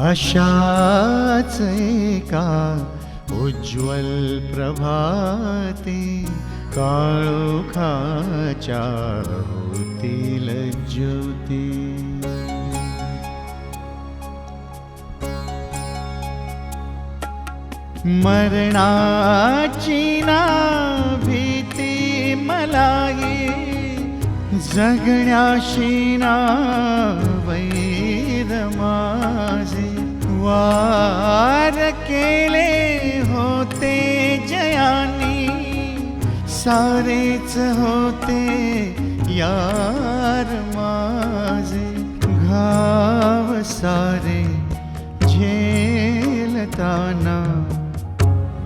अशाच एका उज्ज्वल प्रभाते काळोखाच्या होतील ज्योती. मरणाची ना भीती मलाही, जगण्याशी ना वैर माझे. वार केले होते जयानी, सारेच होते यार माझे. घाव सारे झेलताना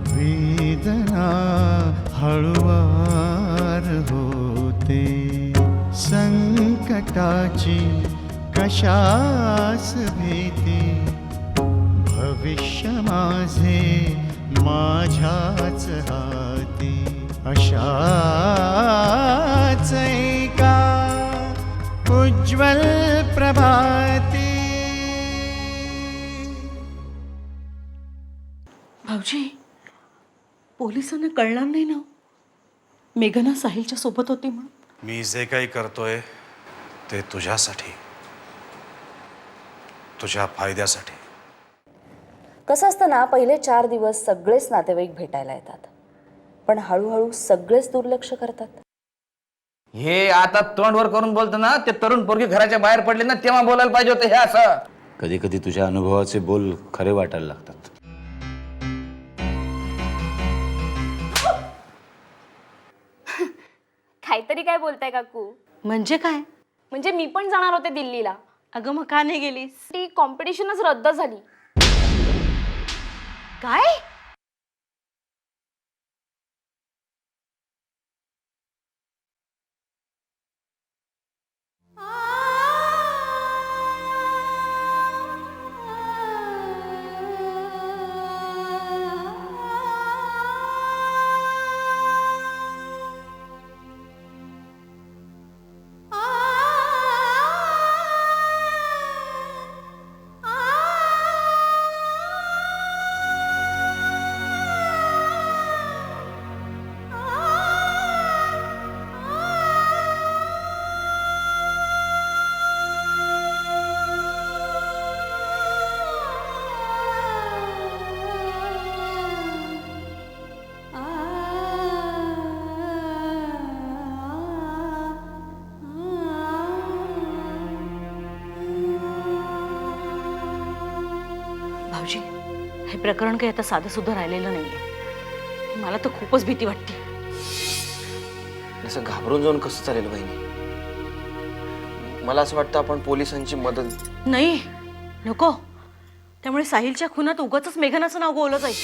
वेदना हळुवार होते. संकटाची कशास भीती, भविष्य माझे माझ्याच हाती. अशाच एका उज्ज्वल प्रभाती. भाऊजी, पोलिसांना कळणार नाही ना मेघना साहिलच्या सोबत होती म्हणून? मी जे काही करतोय ते तुझ्यासाठी, तुझ्या फायद्यासाठी. कसं असतं ना, पहिले 4 दिवस सगळेच नातेवाईक भेटायला येतात, पण हळूहळू सगळेच दुर्लक्ष करतात. हे आता तोंडवर करून बोलतो ना, ते तरुण पोरगी घराच्या बाहेर पडले ना, तेव्हा बोलायला पाहिजे होतं हे असं. कधी कधी तुझ्या अनुभवाचे बोल खरे वाटायला लागतात. काहीतरी काय बोलताय काकू? म्हणजे काय? म्हणजे मी पण जाणार होते दिल्लीला. अगं मग का नाही गेलीस? ती कॉम्पिटिशनच रद्द झाली. काय? भाऊजी, हे प्रकरण काही आता साधं सुद्धा राहिलेलं नाहीये. मला तर खूपच भीती वाटते. असं घाबरून जाऊन कसं चालेल बहिणी? मला असं वाटतं आपण पोलिसांची मदत. नाही, नको. त्यामुळे साहिलच्या खुनात उगाचच मेघनाचं नाव गोवलं जाईल.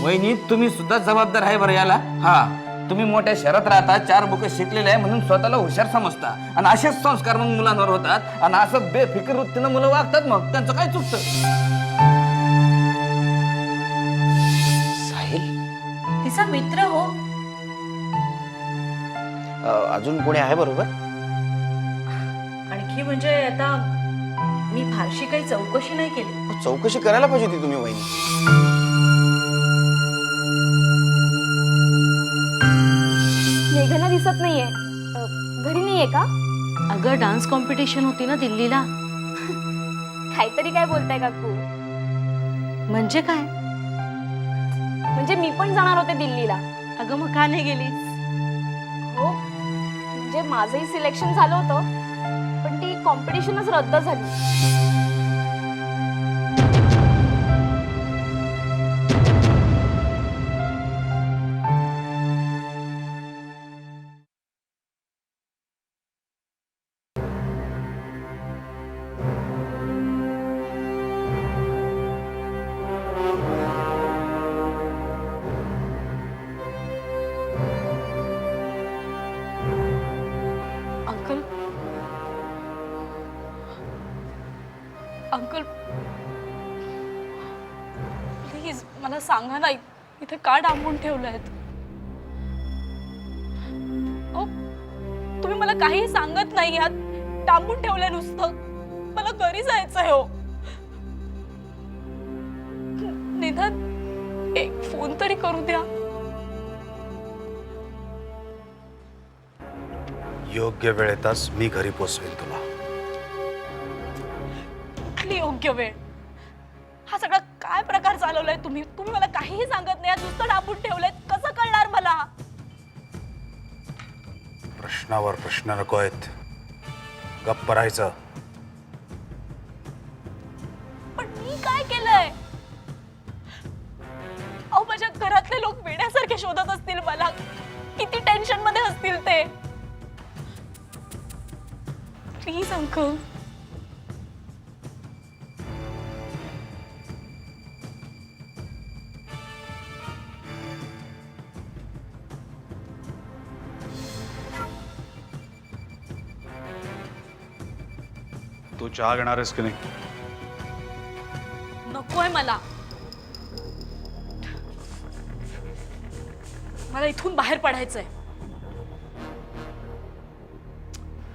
वहिनी, तुम्ही सुद्धा जबाबदार आहे बरं याला. हा, तुम्ही मोठ्या शहरात राहता, 4 बुक शिकलेले आहे म्हणून स्वतःला हुशार समजता, आणि असेच संस्कार मग मुलांवर होतात, आणि असं बेफिकर वृत्तीनं मुलं वागतात. मग त्यांचं काय चुकतं? साहिल तिचा मित्र हो. अजून कोणी आहे बरोबर? आणखी म्हणजे आता मी फारशी काही चौकशी नाही केली. चौकशी करायला पाहिजे होती तुम्ही वहिनी. मेघना दिसत नाहीये. घरी नाहीये का? अगं डान्स कॉम्पिटिशन होती ना दिल्लीला. काहीतरी काय बोलताय काकू? म्हणजे काय? म्हणजे मी पण जाणार होते दिल्लीला. अगं मग का नाही गेलीस? हो, म्हणजे माझंही सिलेक्शन झालं होतं, पण ती कॉम्पिटिशनच रद्द झाली. अंकल अंकल प्लीज मला सांगा ना इथे का डांबून ठेवलंय तुम्ही मला काही सांगत नाही आहात डांबून ठेवलंय नुसतं मला घरी जायचंय हो निदान एक फोन तरी करू द्या योग्य वेळेतच मी घरी पोचवेन तुला. कुठली योग्य वेळ हा सगळा काय प्रकार चालवलाय तुम्ही तुम्ही मला काहीही सांगत नाही नुसतं डांबून ठेवलंय कसं कळणार मला प्रश्नावर प्रश्न नको आहेत गप्प राहायचं. पण मी काय केलंय अहो माझ्या घरातले लोक वेड्यासारखे शोधत असतील मला किती टेन्शन मध्ये असतील ते प्लीज अंकल तू चहा घेणार आहेस की नाही? नकोय मला मला इथून बाहेर पडायचंय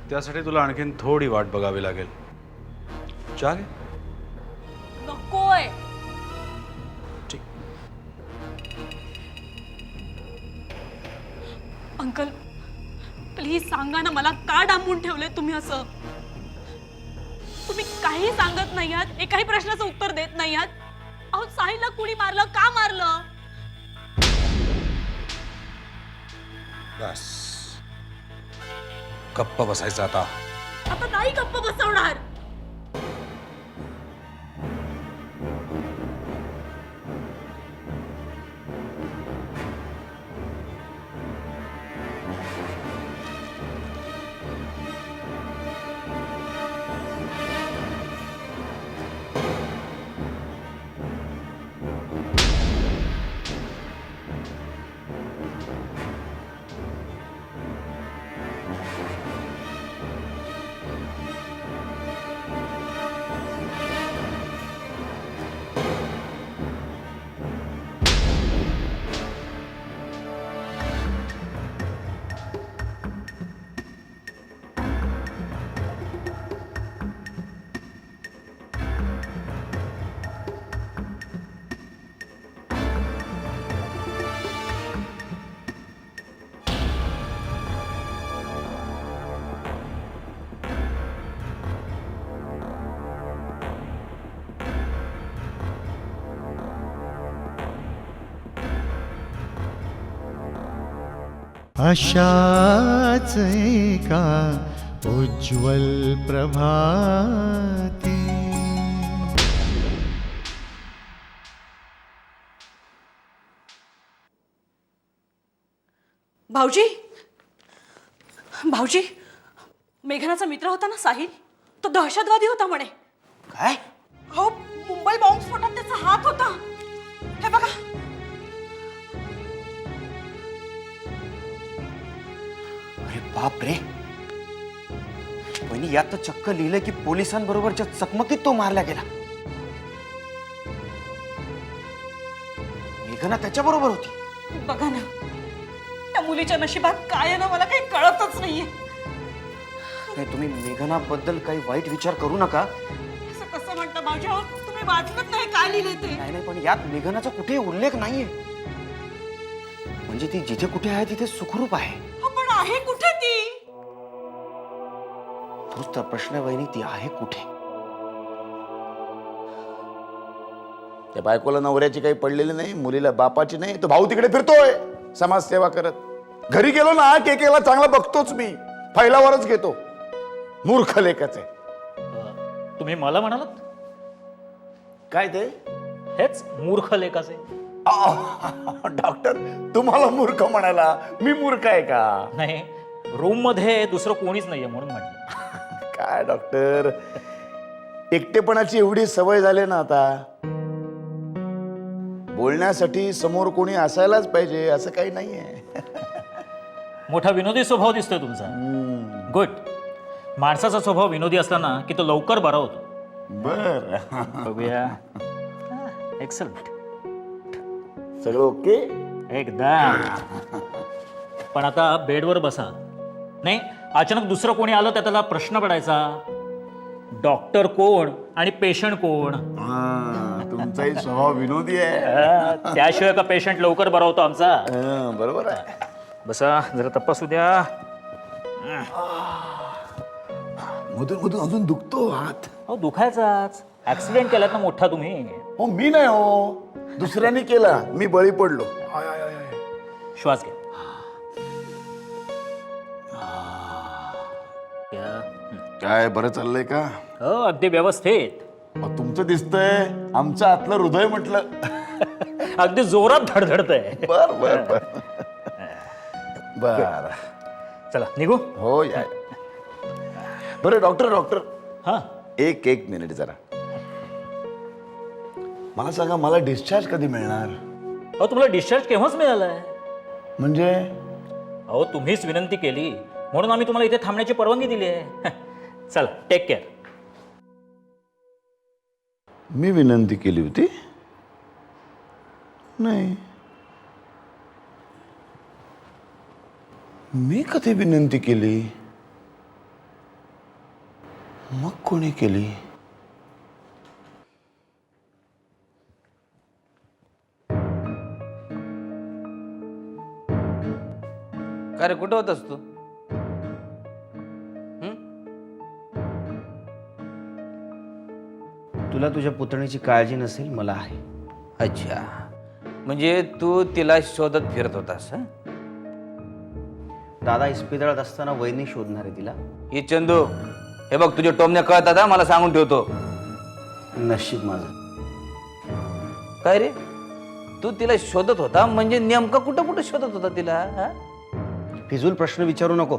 त्यासाठी तुला आणखीन थोडी वाट बघावी लागेल. चहा घे. नकोय ठीक. अंकल प्लीज सांगा ना मला का डांबून ठेवलंय तुम्ही असं तुम्ही काही सांगत नाही आहात एकाही प्रश्नाचं उत्तर देत नाही आहात अहो साहिलला कुणी मारलं का मारलं बस गप्प बसायचं आता. आता नाही गप्प बसवणार अशाच एका उज्ज्वल प्रभाती भाऊजी भाऊजी मेघनाचा मित्र होता ना साहिल तो दहशतवादी होता म्हणे काय हो मुंबई बॉम्बस्फोटात त्याचा हात होता हे बघा अरे बाप रे वहिनी यात तर चक्क लिहिलंय की पोलिसांबरोबरच्या चकमकीत तो मारला गेला. मेघना त्याच्याबरोबर होती. बघा ना त्या मुलीच्या नशिबात काय आहे ना मला काही कळतच नाहीये नाही तुम्ही मेघनाबद्दल काही वाईट विचार करू नका. असं कसं म्हणता भाऊजी अहो, तुम्ही वाचलत नाही काय लिहिलंय ते नाही नाही पण यात मेघनाचा कुठेही उल्लेख नाहीये. म्हणजे ती जिथे कुठे आहे तिथे सुखरूप आहे. हो, पण आहे कुठे ती तोच तर प्रश्न आहे वहिनी ती आहे कुठे. त्या बायकोला नवऱ्याची काही पडलेली नाही मुलीला बापाची नाही तो भाऊ तिकडे फिरतोय समाजसेवा करत. घरी गेलो ना केकेला चांगला बघतोच मी फैलावरच घेतो. मूर्ख लेखच आहे. तुम्ही मला म्हणालात काय ते हेच मूर्ख लेखाचे डॉक्टर तुम्हाला मूर्ख म्हणाला मी मूर्ख आहे का. नाही रूम मध्ये दुसरं कोणीच नाहीये म्हणून म्हटलं. काय डॉक्टर एकटेपणाची एवढी सवय झाली ना आता बोलण्यासाठी समोर कोणी असायलाच पाहिजे असं काही नाहीये. मोठा विनोदी स्वभाव दिसतोय तुमचा. गुड. माणसाचा स्वभाव विनोदी असला ना की तो लवकर बरा होतो. बर. बघूया. एक्सलंट. सगळं ओके. एकदम. पण आता बेडवर बसा. नाही, अचानक दुसरं कोणी आलं तर त्याला प्रश्न पडायचा, डॉक्टर कोण आणि पेशंट कोण. तुमचाही स्वभाव विनोदी आहे. त्याशिवाय का पेशंट लवकर बरा होतो आमचा. बरोबर आहे. बसा, जरा तपासू द्या. मधून मधून अजून दुखतो हात. अहो दुखायचाच. ऍक्सिडेंट केलात ना मोठा तुम्ही. हो मी नाही हो, दुसऱ्याने केला, मी बळी पडलो. श्वास घ्या. काय बरं चाललंय का? हो अगदी व्यवस्थित. तुमचं दिसतंय, आमचं आतलं हृदय म्हटलं. अगदी जोरात धडधडतंय. बर बर बर बर. चला निघू. हो या. बरं डॉक्टर हा. एक मिनिट जरा मला सांगा, मला डिस्चार्ज कधी मिळणार? अहो तुम्हाला डिस्चार्ज केव्हाच मिळालाय. म्हणजे अहो तुम्हीच विनंती केली म्हणून आम्ही तुम्हाला इथे थांबण्याची परवानगी दिली आहे. चला टेक केअर. मी विनंती केली होती? नाही, मी कधी विनंती केली? मग कोणी केली? का रे, कुठं होतास तू? तुला तुझ्या पुतणीची काळजी नसेल, मला आहे. अच्छा, म्हणजे तू तिला शोधत फिरत होतास. हं? दादा इस्पितळात असताना वहिनी शोधणार आहे तिला. हे चंदू, हे बघ तुझे टोमने कळतात हा, मला सांगून ठेवतो. नशीब माझं. काय रे, तू तिला शोधत होता म्हणजे नेमकं कुठं कुठं शोधत होता तिला? हा? फिजूल प्रश्न विचारू नको.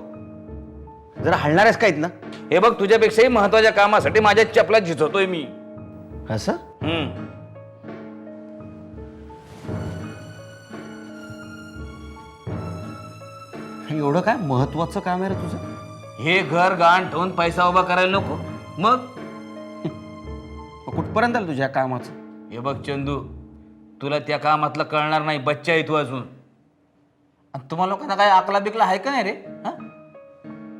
जरा हलणारच काहीत ना. हे बघ, तुझ्यापेक्षाही महत्वाच्या कामासाठी माझ्या चपला झिजवतोय मी. असं एवढं काय महत्वाचं काम आहे रे तुझं? हे घर गाण ठेवून पैसा उभा करायला नको. मग कुठपर्यंत आलं तुझ्या कामाचं? हे बघ चंदू, तुला त्या कामातलं कळणार नाही. बच्चा आहे तू अजून. आणि तुम्हाला लोकांना काय आकला बिकला आहे का नाही रे? हा?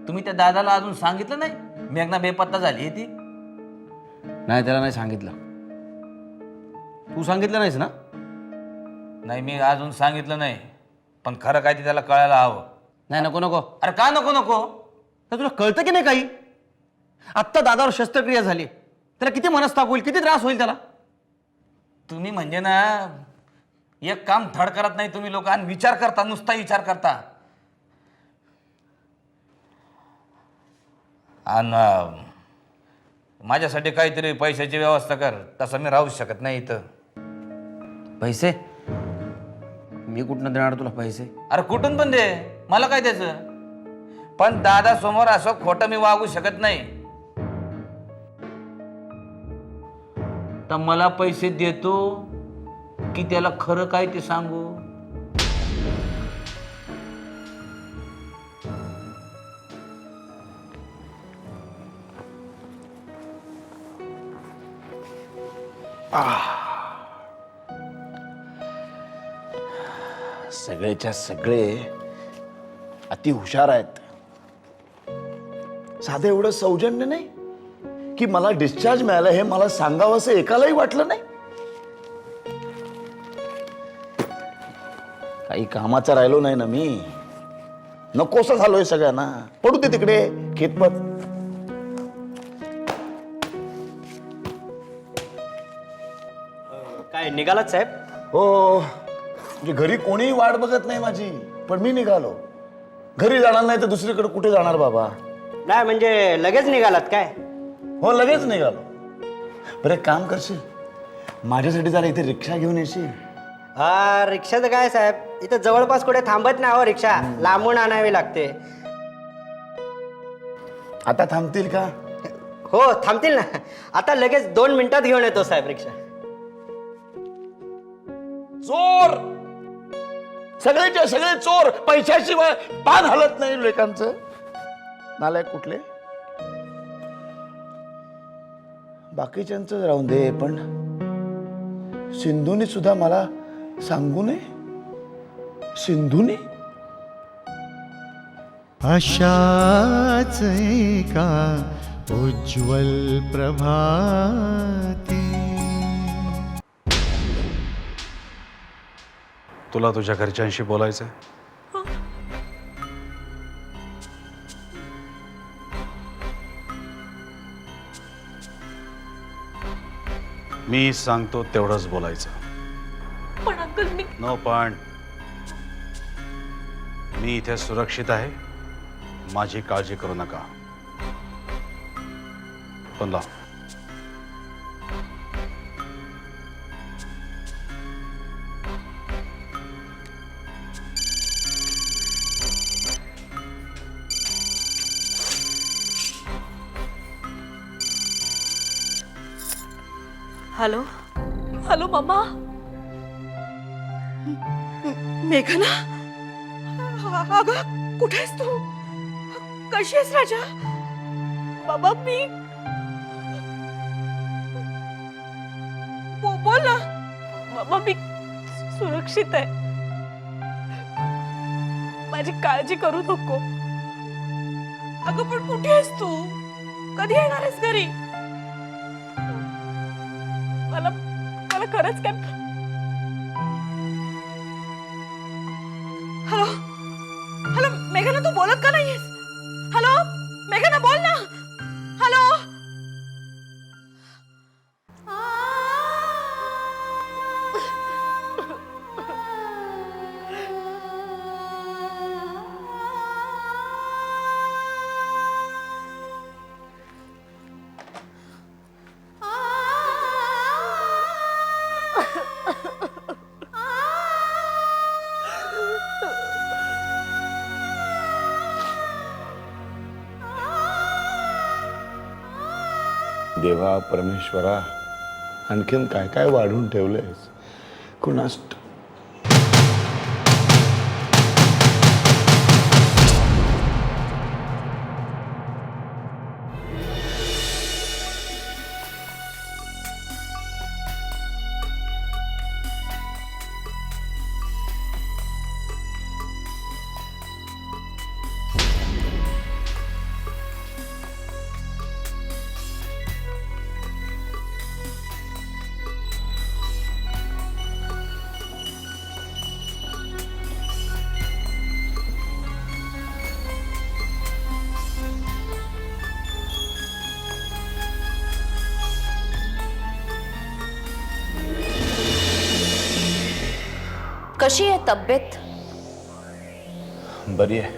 तुम्ही त्या दादाला अजून सांगितलं नाही मेघना बेपत्ता झाली ती? नाही, त्याला नाही सांगितलं. तू सांगितलं नाहीस ना? नाही, मी अजून सांगितलं नाही, पण खरं काय ते त्याला कळायला हवं. नाही, नको नको. अरे का नको नको? तर तुला कळतं की नाही काही? आत्ता दादावर शस्त्रक्रिया झाली, त्याला किती मनस्ताप होईल, किती त्रास होईल त्याला. तुम्ही म्हणजे ना एक काम धड करत नाही तुम्ही लोक, आणि विचार करता, नुसता विचार करता. आणि माझ्यासाठी काहीतरी पैशाची व्यवस्था कर, तसं मी राहू शकत नाही इथं. पैसे? मी कुठनं देणार तुला पैसे? अरे कुठून पण दे, मला काय त्याचं. पण दादा समोर असं खोटं मी वागू शकत नाही. तर मला पैसे देतो की त्याला खरं काय ते सांगू? सगळेच्या सगळे अति हुशार आहेत. साधं एवढं सौजन्य नाही की मला डिस्चार्ज मिळालं हे मला सांगावं असं एकालाही वाटलं नाही. काही कामाचा राहिलो नाही ना मी. नकोसा झालोय सगळ्यांना. पडू दे तिकडे खेतपत. काय निघालात साहेब? हो, म्हणजे घरी कोणीही वाट बघत नाही माझी, पण मी निघालो. घरी जाणार नाही तर दुसरीकडे कुठे जाणार बाबा? नाही म्हणजे लगेच निघालात काय? हो, लगेच निघालो. बरं एक काम करशील, माझ्यासाठी जरा इथे रिक्षा घेऊन येशील? हा, रिक्षाचं काय साहेब, इथं जवळपास कुठे थांबत नाही हो रिक्षा, लांबून आणावी लागते. आता थांबतील का? हो थांबतील ना, आता लगेच 2 मिनिटात घेऊन येतो साहेब रिक्षा. चोर, सगळेच्या सगळे चोर, पैशाशिवाय पान हलत नाही लेकांचं. नालायक कुठले. बाकीच्यांचं राहून दे, पण सिंधूने सुद्धा मला सांगू नये. सिंधूने अशाच एका उज्ज्वल प्रभाती तुला तुझ्या घरच्यांशी बोलायचंय? मी सांगतो तेवढंच बोलायचं. पण अंकल मी नो पण. मी इथे सुरक्षित आहे, माझी काळजी करू नका. पण लाव. हॅलो. Hello mamma. मेघना, अगं कुठे आहेस तू? कशी आहेस राजा? बाबा मी बोल ना. बाबा मी सुरक्षित आहे, माझी काळजी करू नको. अगं पण कुठे आहेस तू? कधी येणार आहेस घरी? मला मला खरंच काय. हॅलो हॅलो मेघना, तू बोलत का नाहीयेस? हॅलो मेघना, बोल ना. हॅलो. देवा परमेश्वरा, आणखीन काय काय वाढून ठेवलंयस कुणास. कशी आहे तब्येत? बरी आहे.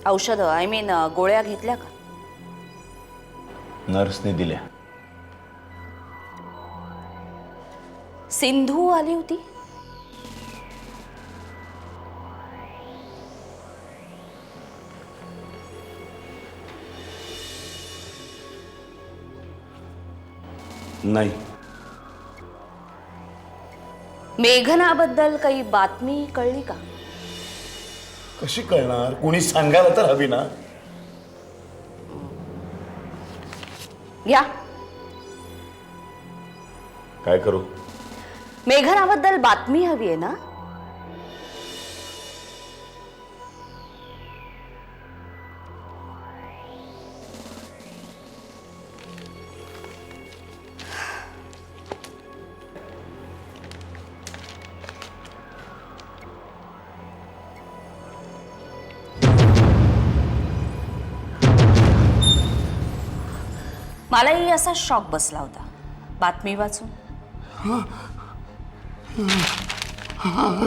औषधं, आय मीन गोळ्या घेतल्या का? नर्सने दिल्या. सिंधू आली होती? नाही. मेघनाबद्दल काही बातमी कळली का? कशी कळणार? कोणी सांगायला तर हवी ना. या. काय करू? मेघनाबद्दल बातमी हवी आहे ना? मलाही असा शॉक बसला होता बातमी वाचून.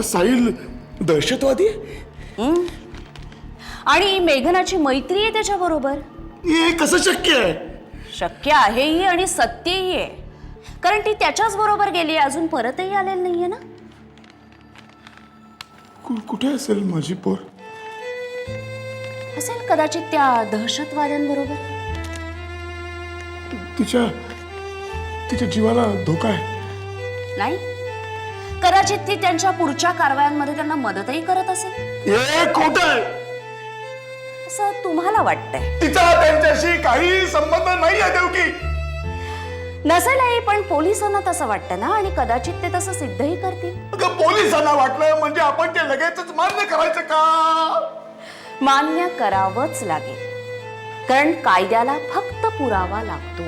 साहिल दहशतवादी? आणि मेघनाची मैत्री आहे त्याच्याबरोबर. हे कसं शक्य आहे? शक्य आहेही आणि सत्यही आहे, कारण ती त्याच्याच बरोबर गेली, अजून परतही आलेली नाहीये ना. कुठे असेल माझी पोर? असेल कदाचित त्या दहशतवाद्यांबरोबर. तिच्या जीवाला धोका आहे? नाही, कदाचित ती त्यांच्या पुढच्या कारवायांमध्ये त्यांना मदतही करत असेल हे खोटं आहे. असं तुम्हाला वाटतंय. तिचा त्यांच्याशी काही संबंध नाही आहे देवकी. नसेलही, पण पोलिसांना तसं वाटतं ना, आणि कदाचित ते तसं सिद्धही करतील. अगं, पोलिसांना वाटलं म्हणजे आपण ते लगेचच मान्य करायचं का? मान्य करावंच लागेल, कारण कायद्याला फक्त पुरावा लागतो.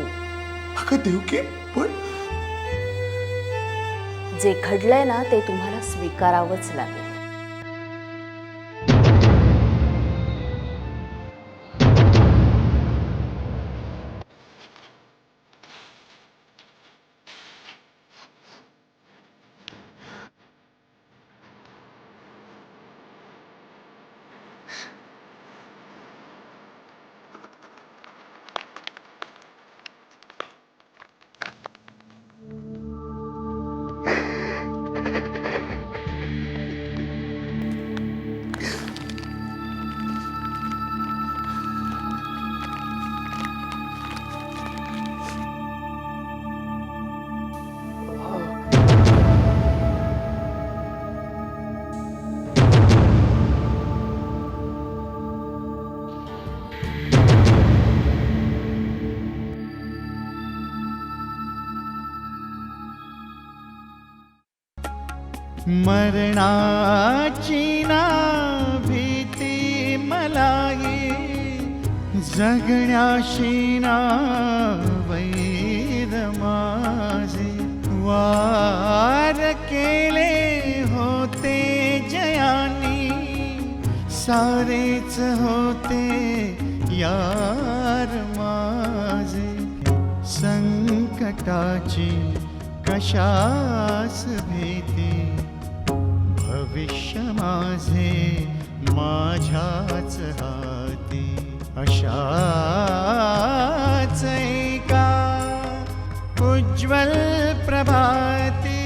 अगं देवकी, पण जे घडलंय ना ते तुम्हाला स्वीकारावंच लागेल. मरणाची ना भीती मलाही, जगण्याशी ना वैर माझे. वार केले होते जयानी, सारेच होते यार माझे. संकटाची कशास भीती, भविष्य माझे माझ्याच हाती. अशाच एका उज्ज्वल प्रभाती.